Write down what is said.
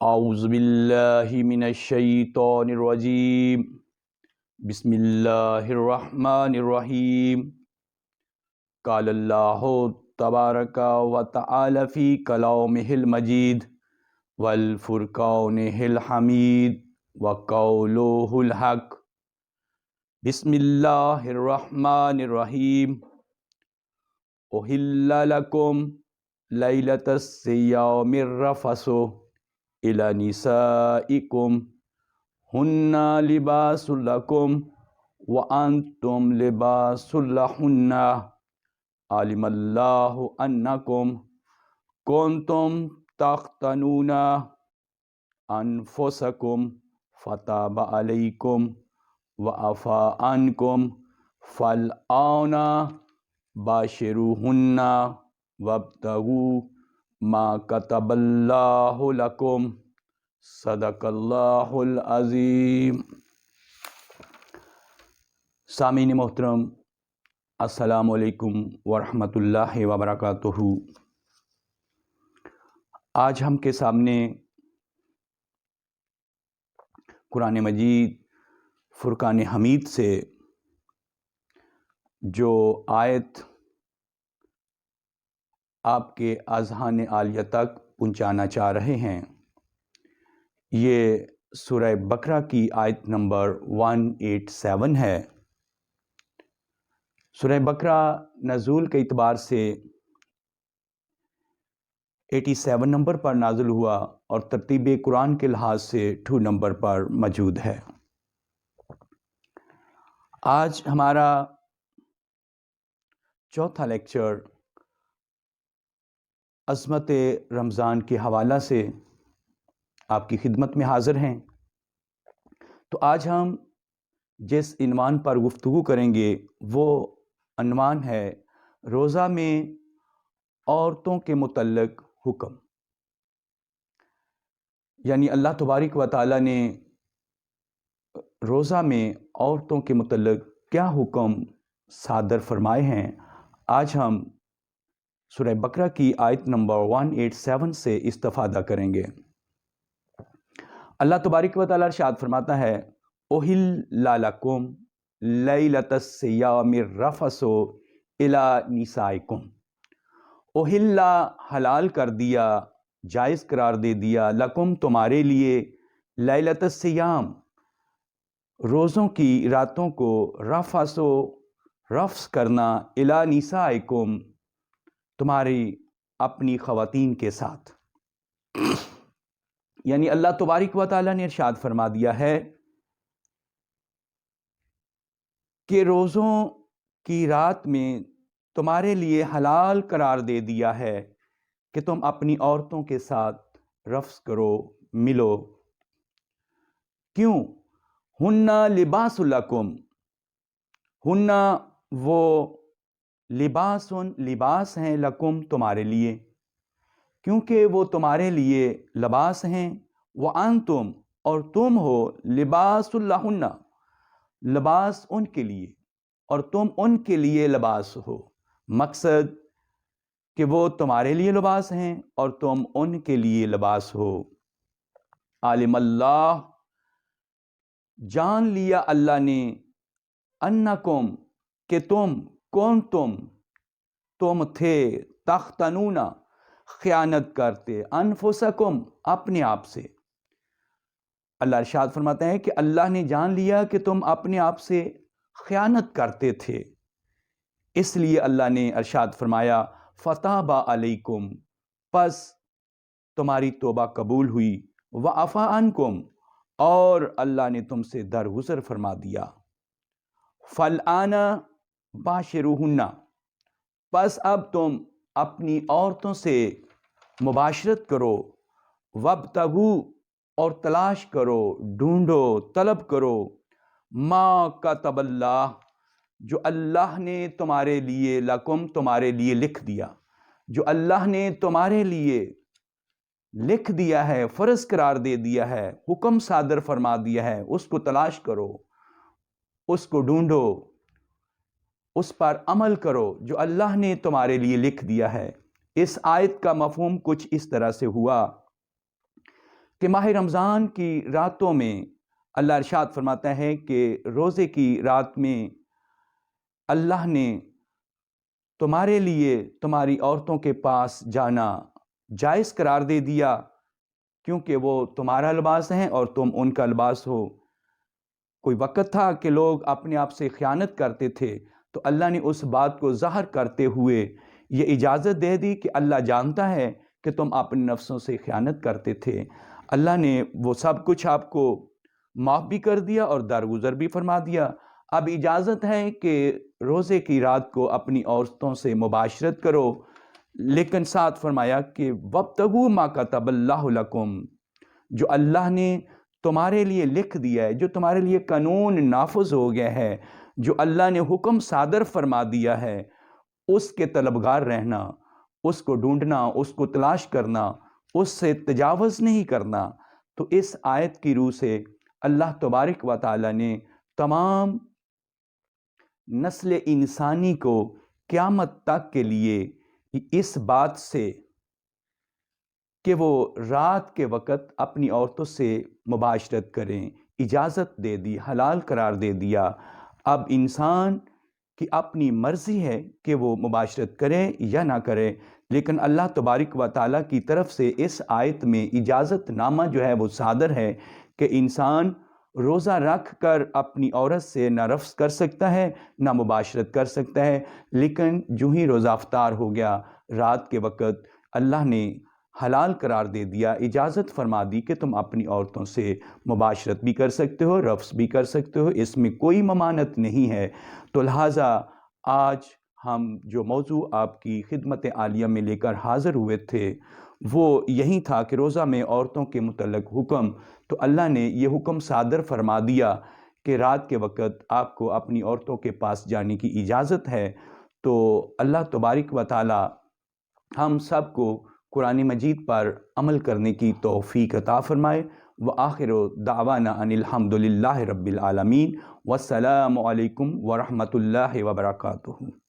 اعوذ باللہ من الشیطان الرجیم بسم اللہ الرحمن الرحیم قال اللہ تبارک و تعالی فی کلامہ المجید والفرقانہ الحمید وقولہ الحق بسم اللہ الرحمن الرحیم احل لکم لیلۃ الصیام الرفث الی نسائکم ہن لباس لکم وانتم لباس لہن علم اللہ انکم کنتم تختنون انفسکم فتاب علیکم وعفا عنکم فالآن باشروہن وابتغوا ما کتب اللہ لکم صدق اللہ العظیم۔ سامعین محترم، السلام علیکم ورحمۃ اللہ وبرکاتہ۔ آج ہم کے سامنے قرآن مجید فرقان حمید سے جو آیت آپ کے اذہان عالیہ تک پہنچانا چاہ رہے ہیں، یہ سورہ بقرہ کی آیت نمبر 187 ہے۔ سورہ بقرہ نزول کے اعتبار سے 87 نمبر پر نازل ہوا اور ترتیب قرآن کے لحاظ سے 2 نمبر پر موجود ہے۔ آج ہمارا چوتھا لیکچر عظمت رمضان کے حوالہ سے آپ کی خدمت میں حاضر ہیں۔ تو آج ہم جس عنوان پر گفتگو کریں گے وہ عنوان ہے روزہ میں عورتوں کے متعلق حکم، یعنی اللہ تبارک و تعالیٰ نے روزہ میں عورتوں کے متعلق کیا حکم صادر فرمائے ہیں۔ آج ہم سورہ بقرہ کی آیت نمبر 187 سے استفادہ کریں گے۔ اللہ تبارک و تعالیٰ ارشاد فرماتا ہے احل لکم لیلۃ الصیام الرفث الی نسائکم۔ احل حلال کر دیا، جائز قرار دے دیا، لکم تمہارے لیے، لیلۃ الصیام روزوں کی راتوں کو، رفث کرنا، الی نسائکم تمہاری اپنی خواتین کے ساتھ، یعنی اللہ تبارک و تعالیٰ نے ارشاد فرما دیا ہے کہ روزوں کی رات میں تمہارے لیے حلال قرار دے دیا ہے کہ تم اپنی عورتوں کے ساتھ رفث کرو، ملو۔ کیوں؟ ہن لباس لکم، ہن وہ لباس ہیں، لکم تمہارے لیے، کیونکہ وہ تمہارے لیے لباس ہیں، وانتم اور تم ہو لباس لہن، لباس ان کے لیے اور تم ان کے لیے لباس ہو۔ مقصد کہ وہ تمہارے لیے لباس ہیں اور تم ان کے لیے لباس ہو۔ عالم اللہ، جان لیا اللہ نے، انکم کہ تم، کون تم تھے، تختنون خیانت کرتے، انفسکم اپنے آپ سے۔ اللہ ارشاد فرماتے ہیں کہ اللہ نے جان لیا کہ تم اپنے آپ سے خیانت کرتے تھے، اس لیے اللہ نے ارشاد فرمایا فتاب علیکم، پس تمہاری توبہ قبول ہوئی، وعفا عنکم اور اللہ نے تم سے درگزر فرما دیا۔ فالآن باشروہن، پس اب تم اپنی عورتوں سے مباشرت کرو، وابتغوا اور تلاش کرو، ڈھونڈو، طلب کرو، ما کتب اللہ جو اللہ نے تمہارے لیے، لکم تمہارے لیے لکھ دیا، جو اللہ نے تمہارے لیے لکھ دیا ہے، فرض قرار دے دیا ہے، حکم صادر فرما دیا ہے، اس کو تلاش کرو، اس کو ڈھونڈو، اس پر عمل کرو جو اللہ نے تمہارے لیے لکھ دیا ہے۔ اس آیت کا مفہوم کچھ اس طرح سے ہوا کہ ماہ رمضان کی راتوں میں اللہ ارشاد فرماتا ہے کہ روزے کی رات میں اللہ نے تمہارے لیے تمہاری عورتوں کے پاس جانا جائز قرار دے دیا، کیونکہ وہ تمہارا لباس ہیں اور تم ان کا لباس ہو۔ کوئی وقت تھا کہ لوگ اپنے آپ سے خیانت کرتے تھے، تو اللہ نے اس بات کو ظاہر کرتے ہوئے یہ اجازت دے دی کہ اللہ جانتا ہے کہ تم اپنے نفسوں سے خیانت کرتے تھے۔ اللہ نے وہ سب کچھ آپ کو معاف بھی کر دیا اور درگزر بھی فرما دیا۔ اب اجازت ہے کہ روزے کی رات کو اپنی عورتوں سے مباشرت کرو، لیکن ساتھ فرمایا کہ وَابْتَغُوا مَا كَتَبَ اللَّهُ لَكُمْ، جو اللہ نے تمہارے لیے لکھ دیا ہے، جو تمہارے لیے قانون نافذ ہو گیا ہے، جو اللہ نے حکم صادر فرما دیا ہے، اس کے طلبگار رہنا، اس کو ڈھونڈنا، اس کو تلاش کرنا، اس سے تجاوز نہیں کرنا۔ تو اس آیت کی روح سے اللہ تبارک و تعالیٰ نے تمام نسل انسانی کو قیامت تک کے لیے اس بات سے کہ وہ رات کے وقت اپنی عورتوں سے مباشرت کریں اجازت دے دی، حلال قرار دے دیا۔ اب انسان کی اپنی مرضی ہے کہ وہ مباشرت کرے یا نہ کرے، لیکن اللہ تبارک و تعالیٰ کی طرف سے اس آیت میں اجازت نامہ جو ہے وہ صادر ہے کہ انسان روزہ رکھ کر اپنی عورت سے نہ رفث کر سکتا ہے نہ مباشرت کر سکتا ہے، لیکن جو ہی روزہ افطار ہو گیا رات کے وقت اللہ نے حلال قرار دے دیا، اجازت فرما دی کہ تم اپنی عورتوں سے مباشرت بھی کر سکتے ہو، رفث بھی کر سکتے ہو، اس میں کوئی ممانعت نہیں ہے۔ تو لہٰذا آج ہم جو موضوع آپ کی خدمت عالیہ میں لے کر حاضر ہوئے تھے وہ یہی تھا کہ روزہ میں عورتوں کے متعلق حکم، تو اللہ نے یہ حکم صادر فرما دیا کہ رات کے وقت آپ کو اپنی عورتوں کے پاس جانے کی اجازت ہے۔ تو اللہ تبارک و تعالی ہم سب کو قرآن مجید پر عمل کرنے کی توفیق عطا فرمائے۔ وآخر دعوانا ان الحمد للہ رب العالمین، والسلام علیکم ورحمۃ اللہ وبرکاتہ۔